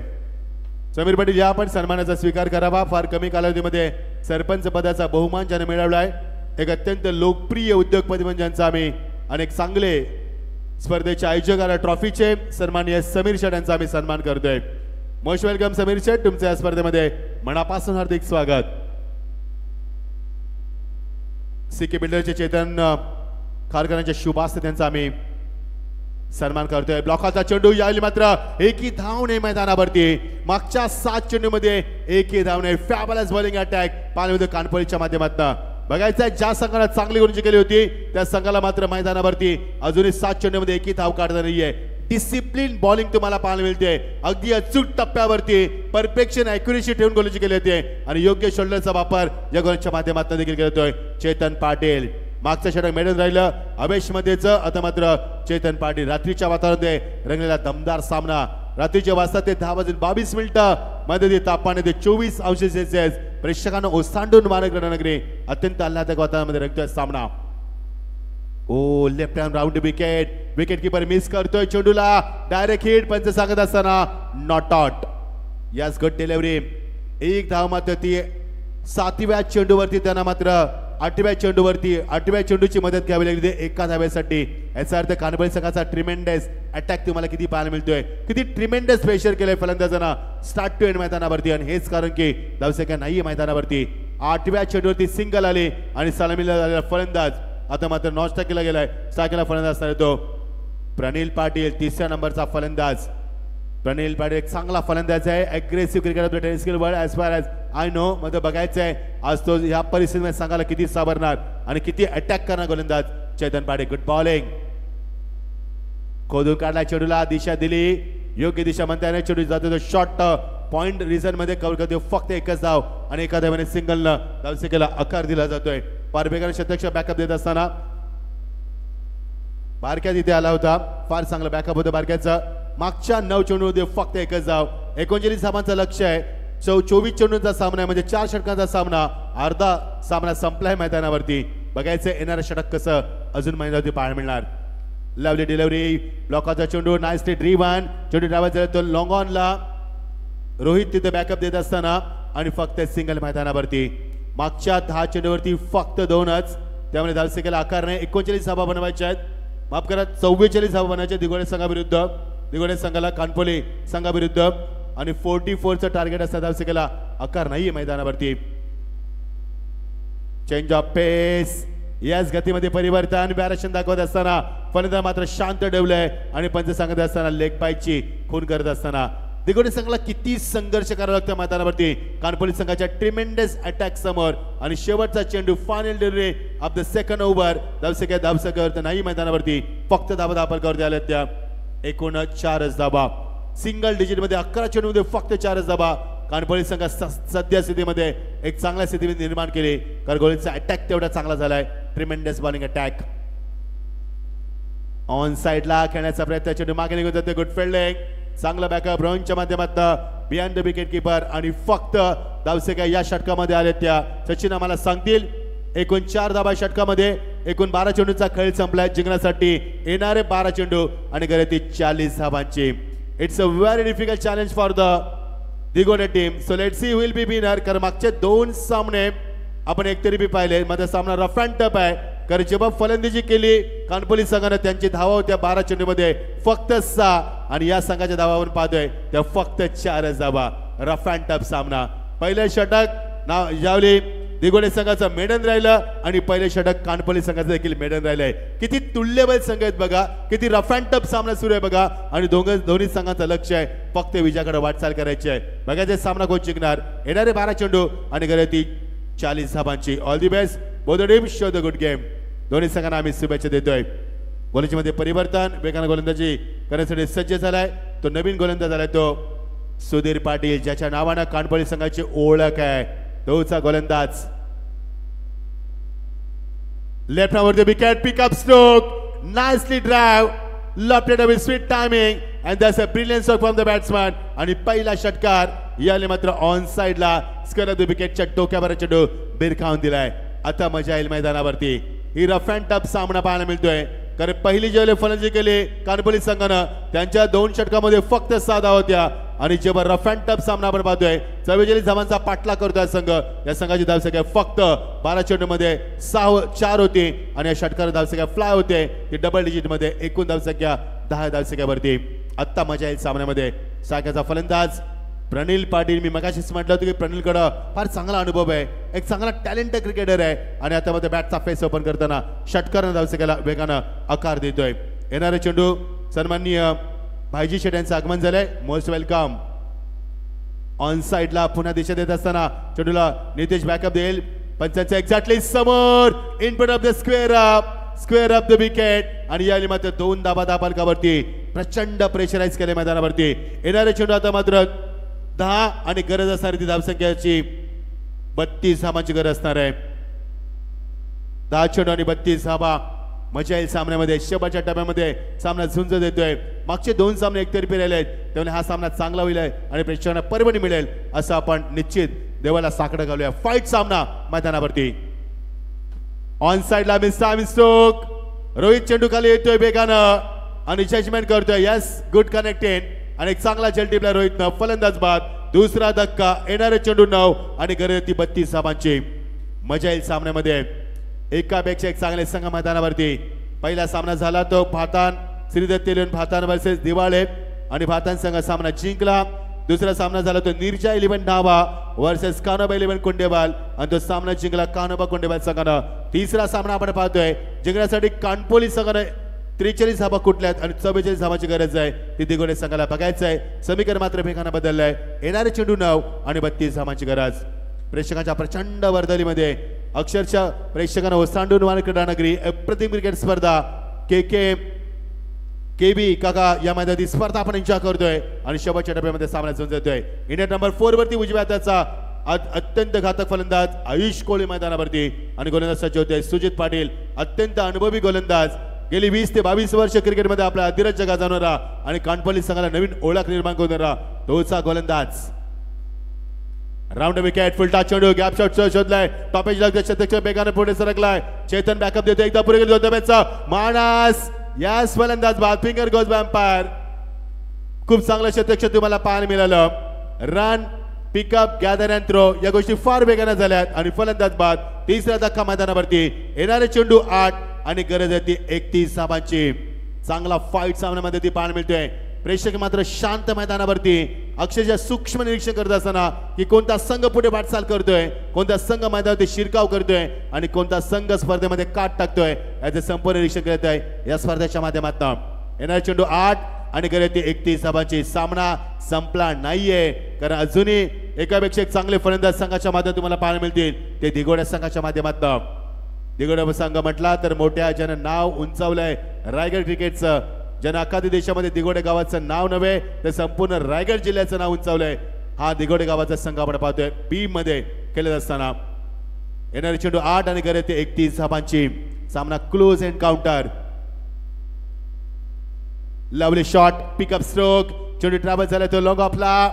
S3: समीर पाटील या आपण सन्मानाचा स्वीकार करावा. फार कमी कालावधीमध्ये सरपंच पदाचा बहुमान ज्याने मिळवलाय एक अत्यंत लोकप्रिय उद्योगपती म्हणजे ज्यांचा आम्ही अनेक चांगले स्पर्धेचे आयोजक आणि ट्रॉफीचे सन्माननीय समीर शेठ यांचा आम्ही सन्मान करतोय. मोस्ट वेलकम समीर शेठ तुमच्या या स्पर्धेमध्ये मनापासून हार्दिक स्वागत. CK बिल्डरचे चेतन खारकरांच्या शुभ हस्ते त्यांचा आम्ही सन्मान करतोय. ब्लॉकाचा चेंडू यावेळी मात्र 1 धावने मैदानावरती. मागच्या 7 चेंडूमध्ये 1 धावने फॅबुलस बॉलिंग अटॅक पाहिलं कानपुलीच्या माध्यमातून. बघायचं ज्या संघाला चांगली गोलंदाजी केली होती त्या संघाला मात्र मैदानावरती अजूनही 7 चेंडूमध्ये 1 धाव काढता नाहीये. डिसिप्लिन बॉलिंग तुम्हाला पाहायला मिळते. अगदी अचूक टप्प्यावरती परफेक्शन ॲक्युरेसी ठेवून गोलंदाजी केली होती आणि योग्य शोल्डरचा वापर या गोलच्या माध्यमातून देखील करतोय चेतन पाटील. मागचं षटक मेडन राहिलं अवेश मध्येचं. आता मात्र चेतन पाटील. रात्रीच्या वातावरणामध्ये रंगलेला दमदार सामना. रात्रीच्या वाजता ते 10:22 मध्ये तापमान ते 24°C. प्रेक्षकांना ओसांडून मानक रणनगरी अत्यंत आल्हादक वातावरणामध्ये रंगतोय सामना. Oh left hand round wicket keeper miss करतोय चेंडूला. डायरेक्ट हिट पंच सांगत असताना नॉट आउट. यास गट डिलिव्हरी. एक धाव मात्र ती 7व्या चेंडूवरती. त्यांना मात्र 8व्या चेंडूची मदत घ्यावी लागली एका धाव्यासाठी. याचा अर्थ कानबळी संघाचा ट्रिमेंडस अटॅक तुम्हाला किती पाहायला मिळतोय. किती ट्रिमेंडस प्रेशर केलंय फलंदाजांना स्टार्ट टू एंड मैदानावरती. आणि हेच कारण की धावसंख्या नाहीये मैदानावरती. 8व्या चेंडूवरती सिंगल आले आणि सलामीला झालेला फलंदाज आता मात्र नॉन केला गेलाय. स्ट्रायकला फलंदाज असणार तो प्रणील पाटील. 3ऱ्या नंबरचा फलंदाज प्रणील पाटील एक चांगला फलंदाज आहे. Aggressive cricketer tennis skill world as far as I know मध्ये बघायचं आहे. आज तो ह्या परिस्थितीमध्ये सांगायला किती सावरणार आणि किती अटॅक करणार गोलंदाज चेतन पाटील. Good bowling. खोदून काढला चेंडूला. दिशा दिली योग्य दिशा म्हणता येणार. चेंडू जातो तो शॉर्ट पॉइंट रिझन मध्ये कव्हर करतो. फक्त एकच धाव आणि एका धाव्याने सिंगलनं धावसंख्येला आकार दिला जातोय. पारबेकर शतकच्या बॅकअप देत असताना बारक्या तिथे आला होता. फार चांगलं बॅकअप होतं बारक्याचं. मागच्या 9 चेंडूमध्ये फक्त एकच धाव. 39 धावांचं लक्ष आहे. 24 चेंडूंचा सामना आहे म्हणजे 4 षटकांचा सामना. अर्धा सामना संपलाय मैदानावरती. बघायचं येणारं षटक कसं अजून मैदानावरती पाहायला मिळणार. Lovely delivery. ब्लॉकाचा चेंडू नाईसली ड्रीवन. चेंडू ड्रायव्हर झाला तो लॉंग ऑनला. रोहित तिथे बॅकअप देत असताना आणि फक्त सिंगल मैदानावरती. मागच्या 10 चेंडूवरती फक्त 2च. त्यामुळे धावसंख्येला आकार नाही. 39 धावा बनवायच्या आहेत. माफ करा 44 धावा बनवायच्या दिगोडे संघाविरुद्ध. दिगोडे संघाला कानपोली संघाविरुद्ध आणि 44चं टार्गेट असतं. धावसंख्येला आकार नाहीये मैदानावरती. चेंज ऑफ पेस. याच गतीमध्ये परिवर्तन. बॅरेशन दाखवत असताना फलंदाज मात्र शांत ठेवलंय आणि पंच सांगत असताना लेग पायची खून करत असताना दिगोडे संघाला किती संघर्ष करावा लागतो मैदानावरती. कानपोली संघाच्या ट्रिमेंडस अटॅक समोर आणि शेवटचा चेंडू final delivery of the second over. धावसंख्या नाही मैदानावरती. फक्त धावा दाखल आल्या त्या. एकूण 4च धावा. सिंगल डिजिट मध्ये 11 चेंडूमध्ये फक्त 4च धावा. कानपोली संघ सध्या स्थितीमध्ये एक चांगल्या स्थितीमध्ये निर्माण केली कारण गोळीचा अटॅक तेवढा चांगला झालाय. Tremendous bowling attack. ऑन साइडला खेळण्याचा प्रयत्न. चेंडू मागे निघून जाते. Good fielding. चांगला बॅकअप रोहनच्या माध्यमातून बिहाइंड द विकेट कीपर आणि फक्त धावसंख्या या षटकामध्ये आल्या त्या. सचिन आम्हाला सांगतील एकूण 4 धावा षटकामध्ये. एकूण 12 चेंडूचा खेळ संपलाय. जिंकण्यासाठी येणारे 12 चेंडू आणि गरज 40 धावांची. It's a very difficult challenge for the Digode team. So let's see will be winner. कारण मागचे 2 सामने आपण एकतरी बी पाहिले. मध्ये सामना रफ अँड टफ आहे कारण जेव्हा फलंदाजी केली कानपोली संघाने त्यांची धावा होत्या 12 चेंडूमध्ये फक्त 6 आणि या संघाच्या धावावर पाहतोय त्या फक्त 4च धावा. रफ अँड टफ सामना. पहिलं षटक यावली दिगोडे संघाचं मेडन राहिलं आणि पहिले षटक कानपोली संघाचं देखील मेडन राहिलंय. किती तुल्यबल संघ आहेत बघा. किती रफ अँड टफ सामना सुरू आहे बघा. आणि दोन्ही संघांचं लक्ष आहे फक्त विजयाकडे वाटचाल करायची आहे. बघायचे सामना कोण जिंकणार. येणारे 12 चेंडू आणि गरज 40 धावांची. All the best both the teams. Show the good game. दोन्ही संघांना आम्ही शुभेच्छा देतोय. गोलंदाजी मध्ये परिवर्तन. वेगाने गोलंदाजी करण्यासाठी सज्ज झालाय तो नवीन गोलंदाज झालाय तो सुधीर पाटील ज्याच्या नावानं कानपोली संघाची ओळख आहे. तोचा गोलंदाज. Left hand wicket pickup stroke. Nicely drive. Lofted with sweet timing and that's a brilliant stroke from the batsman. आणि पहिला षटकार याने मात्र ऑन साइडला स्क्वेअर ऑफ द विकेटच्या टोक्यावर चेंडू बिरकावून दिलाय. आता मजा येईल मैदानावरती. ही रफ अँड टफ सामना पाहायला मिळतोय कारण पहिली जेवढे फलंदाजी केली कानपोली संघानं त्यांच्या 2 षटकामध्ये फक्त 6 धावा होत्या आणि जेव्हा रफ अँड टफ सामना आपण पाहतोय 44 धावांचा पाठला करतोय संघ. या संघाची धावसंख्या फक्त 12 चेंडूमध्ये 4 होती आणि या षटकार धावसंख्या फ्लाय होते ती डबल डिजिट मध्ये. एकूण धावसंख्या 10 धावसंख्यावरती. आत्ता मजा येईल सामन्यामध्ये. सायकाचा फलंदाज प्रणील पाटील. मी मगाशीच म्हटलं होतं की प्रणीलकडं फार चांगला अनुभव आहे. एक चांगला टॅलेंटेड क्रिकेटर आहे आणि आता मध्ये बॅटचा फेस ओपन करताना षटकारानं धावसंख्येला वेगानं आकार देतोय. येणारे चेंडू सन्माननीय भाईजी शेट यांचं आगमन झालंय. Most welcome. ऑन साइडला पुन्हा दिशा देत असताना चेंडूला नितेश बॅकअप देईल. पंचांच्या एक्झॅक्टली समोर. Input of the square of the wicket आणि याली मात्र 2 धावा दाबालकावरती प्रचंड प्रेशराईज केले मैदानावरती. येणारे चेंडू आता मात्र 10 आणि गरज असणारी ती धावसंख्याची 32 धावांची गरज असणार आहे. 10 चेंडू आणि 32 धावा. मजा येईल सामन्यामध्ये. शेवटच्या टप्प्यामध्ये सामना झुंज देतोय. मागचे 2 सामने एकतर्फी राहिले आहेत, त्यामुळे हा सामना चांगला होईल आणि प्रेक्षकांना पर्वणी मिळेल असं आपण निश्चित देवाला साकडं घालूया. फाईट सामना मैदानावरती. ऑन साइडला मिस्टर स्टोक. रोहित चेंडू खाली येतोय वेगानं आणि जजमेंट करतोय. यस, गुड कनेक्टेड आणि एक चांगला चेंडू टिपला रोहितनं. फलंदाज बाद. दुसरा धक्का. येणारे चेंडू 9 आणि गरज ती 32 धावांची. मजा येईल सामन्यामध्ये. एकापेक्षा एक चांगले संघ मैदानावरती. पहिला सामना झाला तो भातान श्रीदत्त इलेव्हन भातान वर्सेस दिवाळे आणि भातान संघ सामना जिंकला. दुसरा सामना झाला तो निर्जा 11 ढाबा वर्सेस कानोबा 11 कुंडेवाल आणि तो सामना जिंकला कानोबा कुंडेवाल संघानं. तिसरा सामना आपण पाहतोय जिंकण्यासाठी कानपोली संघाने 43 धाबा कुठल्यात आणि 44 धाबाची गरज आहे. ती दिगोडे संघाला बघायचं आहे. समीकरण मात्र वेगानं बदललंय. येणारे चेंडू 9 आणि 32 धाबांची गरज. प्रेक्षकांच्या प्रचंड वर्दळीमध्ये अक्षरशः प्रेक्षकांना ओसांडून वाहन क्रीडा नगरी अप्रतिम क्रिकेट स्पर्धा केबी काका या मैदानाची स्पर्धा आपण एन्जॉय करतोय आणि शेवटच्या टप्प्यामध्ये सामना झुंजतोय. इंडिया नंबर 4 वरती उजव्या हाताचा अत्यंत घातक फलंदाज आयुष कोहली मैदानावरती आणि गोलंदाज सज्ज होते सुजित पाटील. अत्यंत अनुभवी गोलंदाज. गेली 20 ते 22 वर्ष क्रिकेटमध्ये आपला अधिराज्य गाजवणारा आणि कानपल्ली संघाला नवीन ओळख निर्माण करणारा तोचा गोलंदाज. Round wicket. फुलटा चेंडू गॅप शॉट शोधलाय. टॉपेज लगत बेगाने पुढे सरकलाय. चेतन बॅकअप देतो. एकदा पुढे गेलो दोन मानस. यास फलंदाज बाद. Finger goes umpire. खूप चांगलं शतक तुम्हाला पाहायला मिळालं. Run pick up gather and throw या गोष्टी फार वेगाने झाल्यात आणि फलंदाज बाद. तिसरा धक्का मैदानावरती. येणारे चेंडू 8 आणि गरज आहे ती 31 धाबांची. चांगला फाईट सामन्यामध्ये ती पाहायला मिळतोय. प्रेक्षक मात्र शांत मैदानावरती अक्षरशः सूक्ष्म निरीक्षण करत असताना की कोणता संघ पुढे वाटचाल करतोय, कोणता संघ मैदानावरती शिरकाव करतोय आणि कोणता संघ स्पर्धेमध्ये काट टाकतोय याचे संपूर्ण निरीक्षण करत आहे या स्पर्धेच्या माध्यमातून. येणारे चेंडू 8 आणि गरज ती 31 धाबांची. सामना संपला नाहीये कारण अजूनही एकापेक्षा एक चांगले फलंदाज संघाच्या माध्यमातून तुम्हाला पाहायला मिळतील. ते दिगोड्या संघाच्या माध्यमातून. दिगोड्या संघ म्हटला तर मोठ्या ज्यानं नाव उंचावलंय रायगड क्रिकेटचं, ज्यानं अख्खा देशामध्ये दिगोडे गावाचं नाव नव्हे तर संपूर्ण रायगड जिल्ह्याचं नाव उंचावलंय, हा दिगोडे गावाचा संघ आपण पाहतोय बी मध्ये खेळत असताना. येणारे चेंडू 8 आणि गरज ते 31 धाबांची. सामना close encounter. Lovely shot pickup stroke. चेंडू ट्रॅव्हल झाला तो लॉंग ऑफला.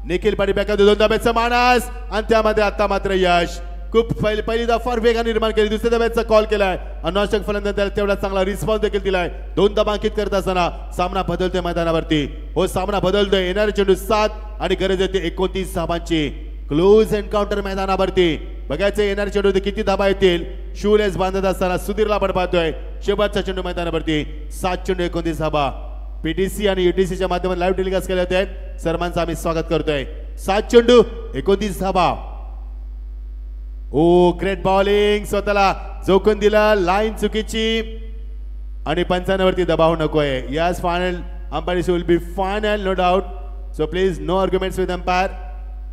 S3: निखिल पाटील बॅकअप 2 धाब्याचा मानस आणि त्यामध्ये आता मात्र यश. खूप पहिली फार वेगाने निर्माण केली. दुसऱ्या धाब्याचा कॉल केलाय. अनावश्यक फलंदाज तेवढा चांगला रिस्पॉन्स देखील दिलाय. 2 धाबा अंकित करत असताना सामना बदलतोय मैदानावरती. हो सामना बदलतोय. येणारे चेंडू 7 आणि गरज येते 29 धाबांची. क्लोज एन्काउंटर मैदानावरती. बघायचं येणारे चेंडू किती धाबा येतील. शूलेस बांधत असताना सुधीरला आपण पाहतोय. शेवटचा चेंडू मैदानावरती. 7 चेंडू 29 धाबा. पीटीसी आणि यूटीसीच्या माध्यमातून लाईव्ह टेलिकास्ट केले होते. सर्वांचं आम्ही स्वागत करतोय. 7 चेंडू 29 धाबा. ओ ग्रेट बॉलिंग. स्वतःला जोखून दिला. लाईन चुकीची आणि पंचांवरती दबाव नकोय. Yes final umpire will be final no doubt. So please no arguments with umpire.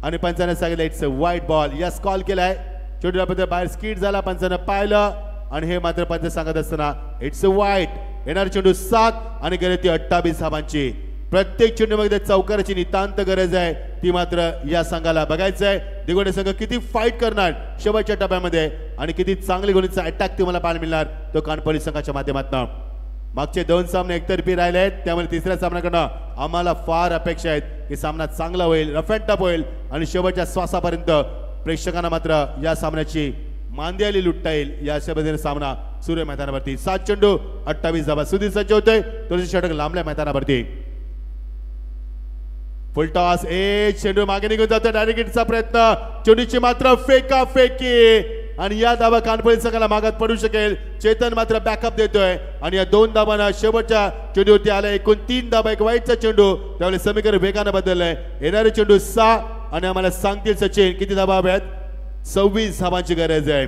S3: आणि पंचाने सांगितलं इट्स अ वाईट बॉल. यस कॉल केलाय. छोट्या बाहेर स्किट झाला. पंचानं पाहिलं आणि हे मात्र पंच सांगत असताना इट्स अ वाईट. येणार चेंडू 7 आणि गरज ती 28 धाबांची. प्रत्येक चेंडूमध्ये चौकाराची नितांत गरज आहे. ती मात्र या संघाला बघायचं आहे. दिगोडे संघ किती फाईट करणार शेवटच्या टप्प्यामध्ये आणि किती चांगली गोलीचा अटॅक तुम्हाला पाहायला मिळणार तो कानपल्ली संघाच्या माध्यमातून. मागचे 2 सामने एकतर्फी राहिले आहेत, त्यामुळे तिसऱ्या सामन्याकडनं आम्हाला फार अपेक्षा आहेत की सामना चांगला होईल, रफ अँड टफ होईल आणि शेवटच्या श्वासापर्यंत प्रेक्षकांना मात्र या सामन्याची मांदियाली लुटता येईल या पद्धतीने सामना सुरू आहे मैदानावरती. 7 चेंडू 28 धाबा. सुधीर सज्ज होतोय. थोडेसे षटक लांबल्या मैदानावरती. फुल टॉस. चेंडू मागे निघून जातो. डायरेक्ट हिटचा प्रयत्न. चेंडूची मात्र फेका फेकी आणि या धाबा कानपल्ली संघाला मागात पडू शकेल. चेतन मात्र बॅकअप देतोय आणि या 2 धाबांना शेवटच्या चेंडूवरती आला. एकूण 3 धाबा. एक वाईटचा चेंडू. त्यामुळे समीकरण वेगानं बदललंय. येणारे चेंडू 6 आणि आम्हाला सांगतील सचिन किती धाबा हव्यात. 26 धाबांची गरज आहे.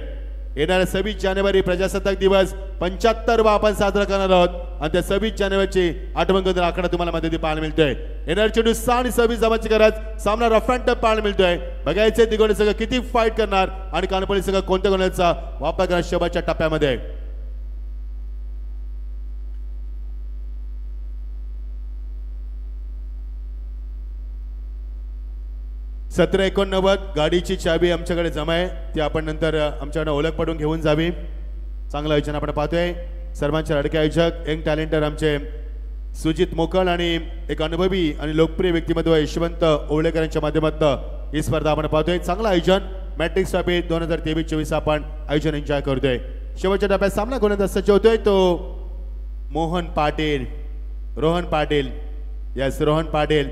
S3: येणाऱ्या 26 जानेवारी प्रजासत्ताक दिवस 75वा आपण साजरा करणार आहोत आणि त्या 26 जानेवारीची आठवण करून आकडा तुम्हाला मध्ये पाहायला मिळतोय. येणारे चेंडू 6 आणि 26 धाबांची गरज. सामना रफ अँड टफ पाहायला मिळतोय. बघायचे दिगोडे संघ किती फाईट करणार आणि कानपल्ली संघ कोणत्या गोलंदाजाचा वापर करणार शेवटच्या टप्प्यामध्ये. सतरा 89 गाडीची चाबी आमच्याकडे जमा आहे. ती आपण नंतर आमच्याकडे ओळख पडून घेऊन जावी. चांगलं आयोजन आपण पाहतोय. सर्वांचे लाडके आयोजक यंग टॅलेंटर आमचे सुजित मोकळ आणि एक अनुभवी आणि लोकप्रिय व्यक्तिमत्व यशवंत ओवळेकर यांच्या माध्यमातून ही स्पर्धा आपण पाहतोय. चांगलं आयोजन मॅट्रिक्स ट्रॉफी 2023-24 आपण आयोजन एन्जॉय करतोय. शेवटच्या टप्प्यात सामना गोलंदाज सज्ज होतोय तो रोहन पाटील. यस रोहन पाटील.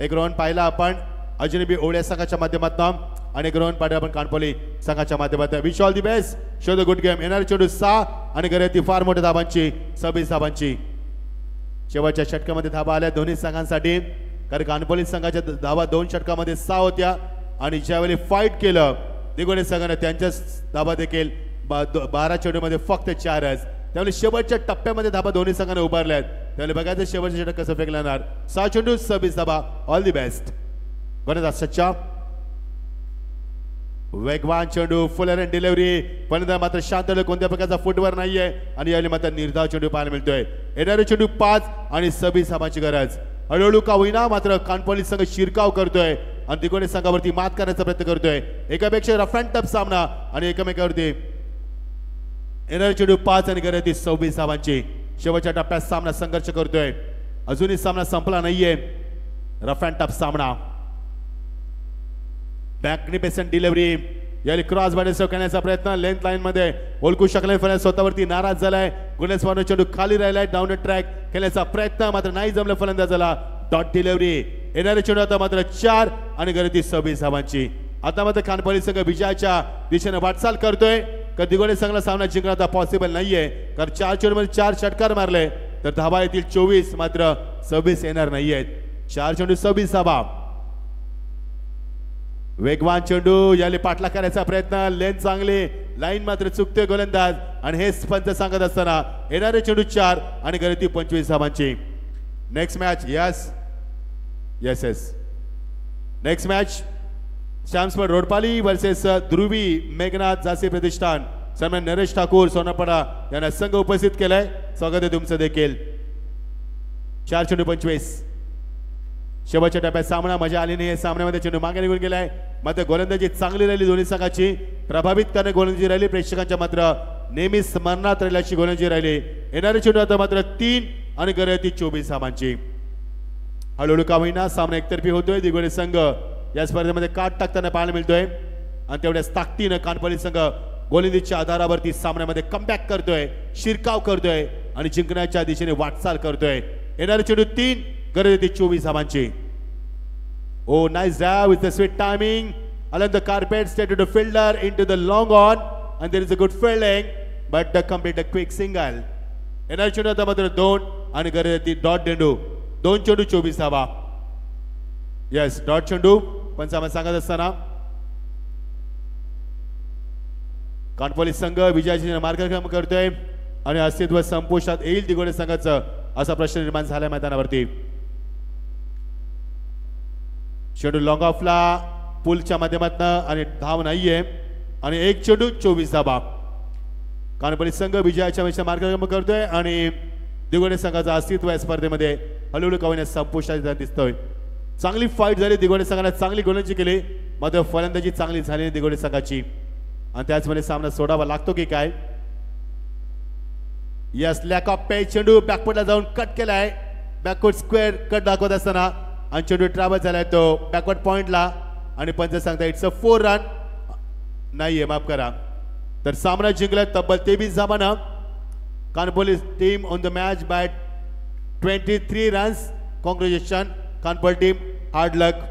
S3: एक रोहन पाहिला आपण अजनबी ओवळे संघाच्या माध्यमातून आणि एक रोहन पाटील आपण कानपोली संघाच्या माध्यमातून. Wish all the best. Show the good game. येणारे चेंडू 6 आणि गरती फार मोठ्या धाबांची 26 धाबांची. शेवटच्या षटकामध्ये धाबा आल्या दोन्ही संघांसाठी कारण कानपोली संघाच्या धाबा 2 षटकामध्ये 6 होत्या आणि ज्यावेळी फाईट केलं दिगोडे संघाने त्यांच्या धाबा देखील 12 चेंडूमध्ये फक्त 4च. त्यामुळे शेवटच्या टप्प्यामध्ये धाबा दोन्ही संघाने उभारल्यात. त्यामुळे बघायचं शेवटचे षटक कसं फेकलं जाणार. 6 चेंडू 26 धाबा. All the best. गोलंदाज सच्चा वेगवान चेंडू फुल एंड डिलिव्हरी पण मात्र शांत कोणत्या प्रकारचा फुटवर नाहीये आणि यावेळी मात्र निर्धाव चेंडू पाहायला मिळतोय. येणारे चेंडू 5 आणि 26 धाबांची गरज. हळूहळू का होईना मात्र कानपोली संघ शिरकाव करतोय आणि तिकोणी संघावरती मात करण्याचा प्रयत्न करतोय. एकापेक्षा रफ अँड टफ सामना आणि एकमेकावरती येणारे चेंडू 5 आणि गरज 26 धाबांची. शेवटच्या टप्प्यात सामना संघर्ष करतोय. अजूनही सामना संपला नाहीये. रफ अँड टफ सामना. मॅग्निफिसंट डिलिव्हरी याला क्रॉस बाय सेव्ह करण्याचा प्रयत्न लेंथ लाईन मध्ये ओळखू शकले फलंदाज स्वतःवरती नाराज झालाय. गुलेस मारून चेंडू खाली राहिलाय. डाऊन ट्रॅक खेळण्याचा प्रयत्न मात्र नाही जमलं फलंदाजाला. Dot delivery. येणारे चेंडू आता मात्र 4 आणि गरती 26 धावांची. आता मात्र कानपोली संघ विजयाच्या दिशेने वाटचाल करतोय. दिगोडे संघाला सामना जिंकणं आता पॉसिबल नाहीये कारण 4 चेंडूमध्ये 4 षटकार मारले तर धाबा येतील 24 मात्र 26 येणार नाहीयेत. 4 चेंडू 26 धाबा. वेगवान चेंडू याले पाठला करायचा प्रयत्न. लेंथ चांगली लाईन मात्र चुकतोय गोलंदाज आणि हे पंच सांगत असताना येणारे चेंडू 4 आणि गरती 25 धावांची. Next match yes next match श्यामस्पर्ट रोडपाली वर्सेस ध्रुवी मेघनाथ जासी प्रतिष्ठान. सन्मान नरेश ठाकूर सोनापडा यांना संघ उपस्थित केलाय. स्वागत आहे तुमचं देखील. 4 चेंडू 25. शेवटच्या टप्प्यात सामना मजा आली नाही. सामन्यामध्ये चेंडू मागे निघून गेलाय मात्र गोलंदाजी चांगली राहिली दोन्ही संघाची. प्रभावित करणे गोलंदाजी राहिली. प्रेक्षकांच्या मात्र नेहमी स्मरणात राहिली अशी गोलंदाजी राहिली. येणारे चेंडू आता मात्र 3 आणि गरती 24 धावांची. हळूहळू का होईना सामना एकतर्फी होतोय. दिगोडे संघ या स्पर्धेमध्ये काट टाकताना पाहायला मिळतोय आणि तेवढ्याच ताकदीनं कानपोली संघ गोलंदाजीच्या आधारावरती सामन्यामध्ये कमबॅक करतोय. शिरकाव करतोय आणि जिंकण्याच्या दिशेने वाटचाल करतोय. येणारे चेंडू 3 गरज 24 धावांची. Oh, nice dive with the sweet timing. Along the carpet, straight to the fielder, into the long on, and there is a good fielding, but the complete a quick single. येणारे चेंडू आता मात्र 2 आणि गरज डॉट चेंडू. 2 चेंडू 24 धावा. Yes dot चेंडू पण सामना सांगत असताना कानपोली संघ विजयाची मार्गक्रमण करतोय आणि अस्तित्व संपुष्टात येईल दिगोडे संघाचं असा प्रश्न निर्माण झालाय मैदानावरती. चेंडू लॉंग ऑफला पुलच्या माध्यमातून आणि धाव नाहीये आणि 1 चेंडू 24 धावा. कानपोली संघ विजयाच्या मार्गक्रमण करतोय आणि दिगोडे संघाचं अस्तित्व या स्पर्धेमध्ये हळूहळू कवण्यास संपुष्टात दिसतोय. चांगली फाईट झाली. दिगोडे संघाने चांगली गोलंदाजी केली मात्र फलंदाजी चांगली झाली दिगोडे संघाची आणि त्याचमध्ये सामना सोडावा लागतो की काय. यस लॅक ऑफ पे. चेंडू बॅकफुटला जाऊन कट केलाय. बॅकवर्ड स्क्वेअर कट दाखवत असताना आणि चेंडू ट्रॅव्हल झालाय तो बॅकवर्ड पॉइंटला आणि पंच सांगता इट्स अ 4 रन नाहीये माफ करा. तर सामना जिंकलाय तब्बल 23 धावांना. Kanpoli team on the match by 23 runs. Congratulation Kanpoli team. Hard luck.